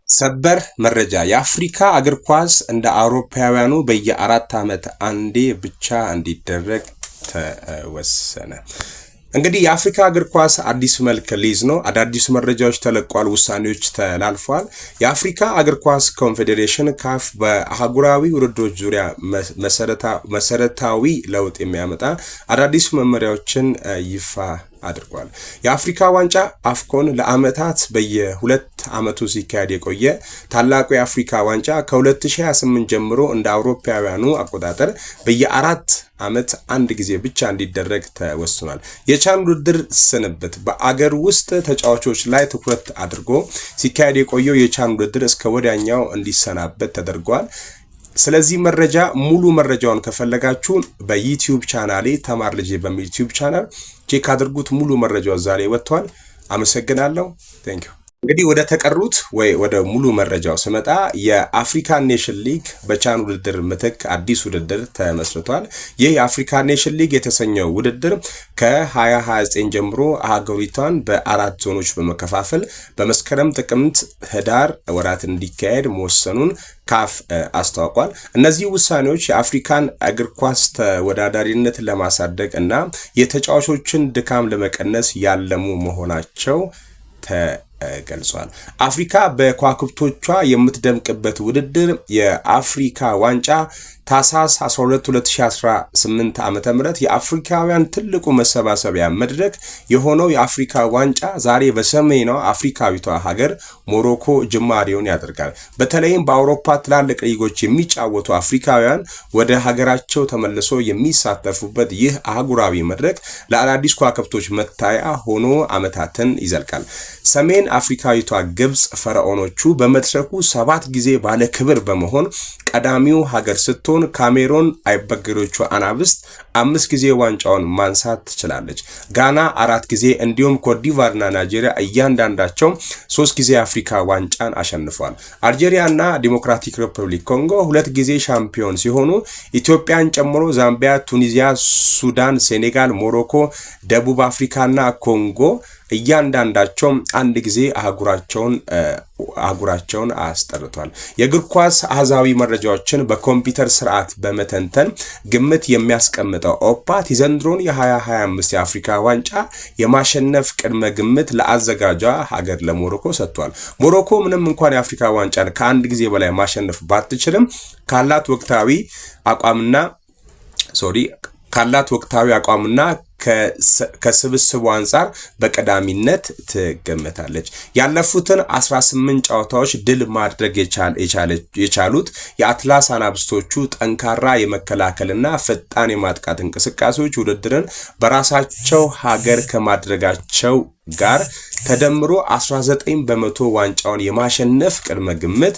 ሰበር መረጃ የአፍሪካ እግር ኳስ እንደ አውሮፓውያኑ በየ4 ዓመት አንዴ ብቻ እንዲደረግ ተወሰነ። እንግዲህ የአፍሪካ እግር ኳስ አዲስ መልክ ሊይዝ ነው። አዳዲስ መረጃዎች ተለቋል፣ ውሳኔዎች ተላልፈዋል። የአፍሪካ እግር ኳስ ኮንፌዴሬሽን ካፍ በአህጉራዊ ውድድሮች ዙሪያ መሰረታዊ ለውጥ የሚያመጣ አዳዲስ መመሪያዎችን ይፋ አድርጓል። የአፍሪካ ዋንጫ አፍኮን ለአመታት በየ2 ዓመቱ ሲካሄድ የቆየ ታላቁ የአፍሪካ ዋንጫ ከ2028 ጀምሮ እንደ አውሮፓውያኑ አቆጣጠር በየ4 ዓመት አንድ ጊዜ ብቻ እንዲደረግ ተወስኗል። የቻን ውድድር ስንብት በአገር ውስጥ ተጫዋቾች ላይ ትኩረት አድርጎ ሲካሄድ የቆየው የቻን ውድድር እስከ ወዲያኛው እንዲሰናበት ተደርጓል። ስለዚህ መረጃ ሙሉ መረጃውን ከፈለጋችሁ በዩቲዩብ ቻናሌ ተማር ልጄ በሚል ዩቲዩብ ቻናል ቼክ አድርጉት። ሙሉ መረጃው ዛሬ ወጥቷል። አመሰግናለሁ። ቴንክ ዩ። እንግዲህ ወደ ተቀሩት ወይ ወደ ሙሉ መረጃው ስመጣ የአፍሪካን ኔሽን ሊግ በቻን ውድድር ምትክ አዲስ ውድድር ተመስርቷል። ይህ የአፍሪካን ኔሽን ሊግ የተሰኘው ውድድር ከ2029 ጀምሮ አህጉሪቷን በ4 ዞኖች በመከፋፈል በመስከረም፣ ጥቅምት፣ ህዳር ወራት እንዲካሄድ መወሰኑን ካፍ አስታውቋል። እነዚህ ውሳኔዎች የአፍሪካን እግር ኳስ ተወዳዳሪነት ለማሳደግ እና የተጫዋቾችን ድካም ለመቀነስ ያለሙ መሆናቸው ገልጿል። አፍሪካ በኳክብቶቿ የምትደምቅበት ውድድር የአፍሪካ ዋንጫ ታህሳስ 12 2018 ዓ.ም የአፍሪካውያን ትልቁ መሰባሰቢያ መድረክ የሆነው የአፍሪካ ዋንጫ ዛሬ በሰሜኗ አፍሪካዊቷ ሀገር ሞሮኮ ጅማሬውን ያደርጋል። በተለይም በአውሮፓ ትላልቅ ሊጎች የሚጫወቱ አፍሪካውያን ወደ ሀገራቸው ተመልሶ የሚሳተፉበት ይህ አህጉራዊ መድረክ ለአዳዲስ ኳክብቶች መታያ ሆኖ ዓመታትን ይዘልቃል። ሰሜን አፍሪካዊቷ ግብጽ ፈርዖኖቹ በመድረኩ 7 ጊዜ ባለ ክብር በመሆን ቀዳሚው ሀገር ስትሆን ካሜሮን አይበገሮቹ አናብስት 5 ጊዜ ዋንጫውን ማንሳት ትችላለች። ጋና 4 ጊዜ እንዲሁም ኮትዲቫርና ናይጄሪያ እያንዳንዳቸው 3 ጊዜ አፍሪካ ዋንጫን አሸንፏል። አልጄሪያና ዲሞክራቲክ ሪፐብሊክ ኮንጎ 2 ጊዜ ሻምፒዮን ሲሆኑ ኢትዮጵያን ጨምሮ ዛምቢያ፣ ቱኒዚያ፣ ሱዳን፣ ሴኔጋል፣ ሞሮኮ፣ ደቡብ አፍሪካና ኮንጎ እያንዳንዳቸው 1 ጊዜ አህጉራቸውን አስጠርቷል። የእግር ኳስ አሃዛዊ መረጃዎችን በኮምፒውተር ስርዓት በመተንተን ግምት የሚያስቀምጠው ኦፓት የዘንድሮን የ2025 የአፍሪካ ዋንጫ የማሸነፍ ቅድመ ግምት ለአዘጋጇ ሀገር ለሞሮኮ ሰጥቷል። ሞሮኮ ምንም እንኳን የአፍሪካ ዋንጫን ከ1 ጊዜ በላይ ማሸነፍ ባትችልም ካላት ወቅታዊ አቋምና ከስብስቡ አንጻር በቀዳሚነት ትገመታለች። ያለፉትን 18 ጨዋታዎች ድል ማድረግ የቻሉት የአትላስ አናብስቶቹ ጠንካራ የመከላከልና ፈጣን የማጥቃት እንቅስቃሴዎች ውድድርን በራሳቸው ሀገር ከማድረጋቸው ጋር ተደምሮ 19 በመቶ ዋንጫውን የማሸነፍ ቅድመ ግምት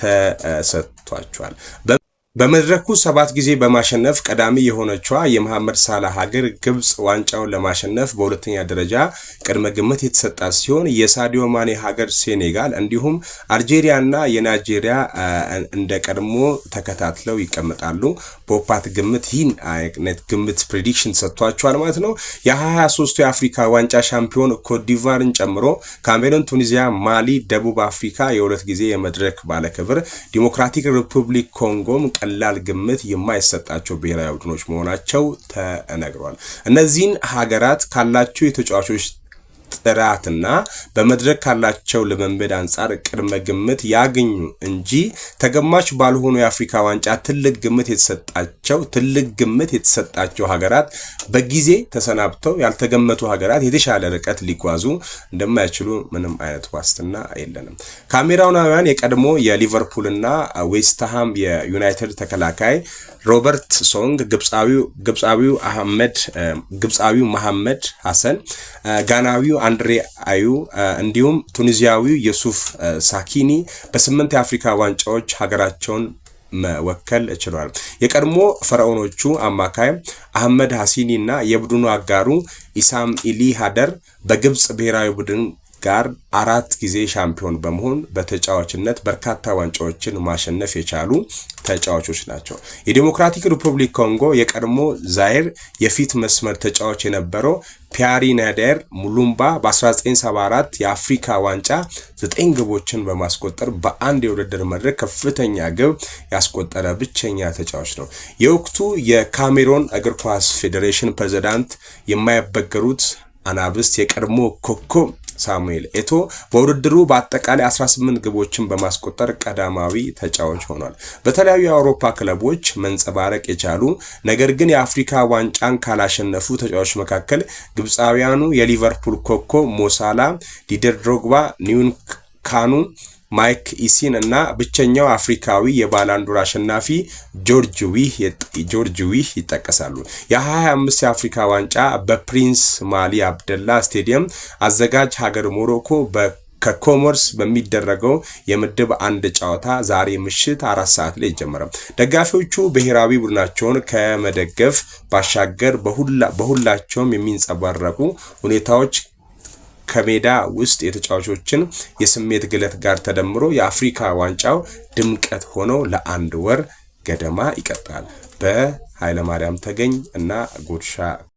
ተሰጥቷቸዋል። በመድረኩ 7 ጊዜ በማሸነፍ ቀዳሚ የሆነችዋ የመሐመድ ሳላህ ሀገር ግብጽ ዋንጫውን ለማሸነፍ በሁለተኛ ደረጃ ቅድመ ግምት የተሰጣት ሲሆን የሳዲዮ ማኔ ሀገር ሴኔጋል እንዲሁም አልጄሪያና የናይጄሪያ እንደ ቀድሞ ተከታትለው ይቀመጣሉ። በኦፓት ግምት ይህን አይነት ግምት ፕሬዲክሽን ሰጥቷቸዋል ማለት ነው። የ2023 የአፍሪካ ዋንጫ ሻምፒዮን ኮትዲቫርን ጨምሮ ካሜሩን፣ ቱኒዚያ፣ ማሊ፣ ደቡብ አፍሪካ የ2 ጊዜ የመድረክ ባለክብር፣ ዲሞክራቲክ ሪፐብሊክ ኮንጎም ቀላል ግምት የማይሰጣቸው ብሔራዊ ቡድኖች መሆናቸው ተነግሯል። እነዚህን ሀገራት ካላቸው የተጫዋቾች ጥራትና በመድረክ ካላቸው ልምምድ አንጻር ቅድመ ግምት ያገኙ እንጂ ተገማች ባልሆኑ የአፍሪካ ዋንጫ ትልቅ ግምት የተሰጣቸው ሀገራት በጊዜ ተሰናብተው ያልተገመቱ ሀገራት የተሻለ ርቀት ሊጓዙ እንደማይችሉ ምንም አይነት ዋስትና የለንም። ካሜራውናውያን የቀድሞ የሊቨርፑልና ዌስትሃም የዩናይትድ ተከላካይ ሮበርት ሶንግ፣ ግብፃዊው መሐመድ ሐሰን፣ ጋናዊው አንድሬ አዩ እንዲሁም ቱኒዚያዊው የሱፍ ሳኪኒ በ8 የአፍሪካ ዋንጫዎች ሀገራቸውን መወከል ችሏል። የቀድሞ ፈርዖኖቹ አማካይ አህመድ ሐሲኒ እና የቡድኑ አጋሩ ኢሳም ኢሊ ሃደር በግብጽ ብሔራዊ ቡድን ጋር 4 ጊዜ ሻምፒዮን በመሆን በተጫዋችነት በርካታ ዋንጫዎችን ማሸነፍ የቻሉ ተጫዋቾች ናቸው። የዲሞክራቲክ ሪፐብሊክ ኮንጎ የቀድሞ ዛይር የፊት መስመር ተጫዋች የነበረው ፒያሪ ናዴር ሙሉምባ በ1974 የአፍሪካ ዋንጫ 9 ግቦችን በማስቆጠር በአንድ የውድድር መድረክ ከፍተኛ ግብ ያስቆጠረ ብቸኛ ተጫዋች ነው። የወቅቱ የካሜሮን እግር ኳስ ፌዴሬሽን ፕሬዝዳንት የማይበገሩት አናብስት የቀድሞ ኮከብ ሳሙኤል ኤቶ በውድድሩ በአጠቃላይ 18 ግቦችን በማስቆጠር ቀዳማዊ ተጫዋች ሆኗል። በተለያዩ የአውሮፓ ክለቦች መንጸባረቅ የቻሉ ነገር ግን የአፍሪካ ዋንጫን ካላሸነፉ ተጫዋቾች መካከል ግብፃውያኑ የሊቨርፑል ኮከብ ሞሳላ፣ ዲደር ድሮግባ፣ ኒውን ካኑ፣ ማይክ ኢሲን እና ብቸኛው አፍሪካዊ የባላንዶር አሸናፊ ጆርጅ ዊህ ይጠቀሳሉ። የ2025 የአፍሪካ ዋንጫ በፕሪንስ ማሊ አብደላ ስቴዲየም አዘጋጅ ሀገር ሞሮኮ ከኮሞርስ በሚደረገው የምድብ 1 ጨዋታ ዛሬ ምሽት 4 ሰዓት ላይ ይጀምራል። ደጋፊዎቹ ብሔራዊ ቡድናቸውን ከመደገፍ ባሻገር በሁላቸውም የሚንጸባረቁ ሁኔታዎች ከሜዳ ውስጥ የተጫዋቾችን የስሜት ግለት ጋር ተደምሮ የአፍሪካ ዋንጫው ድምቀት ሆኖ ለ1 ወር ገደማ ይቀጥላል። በኃይለማርያም ተገኝ እና ጉርሻ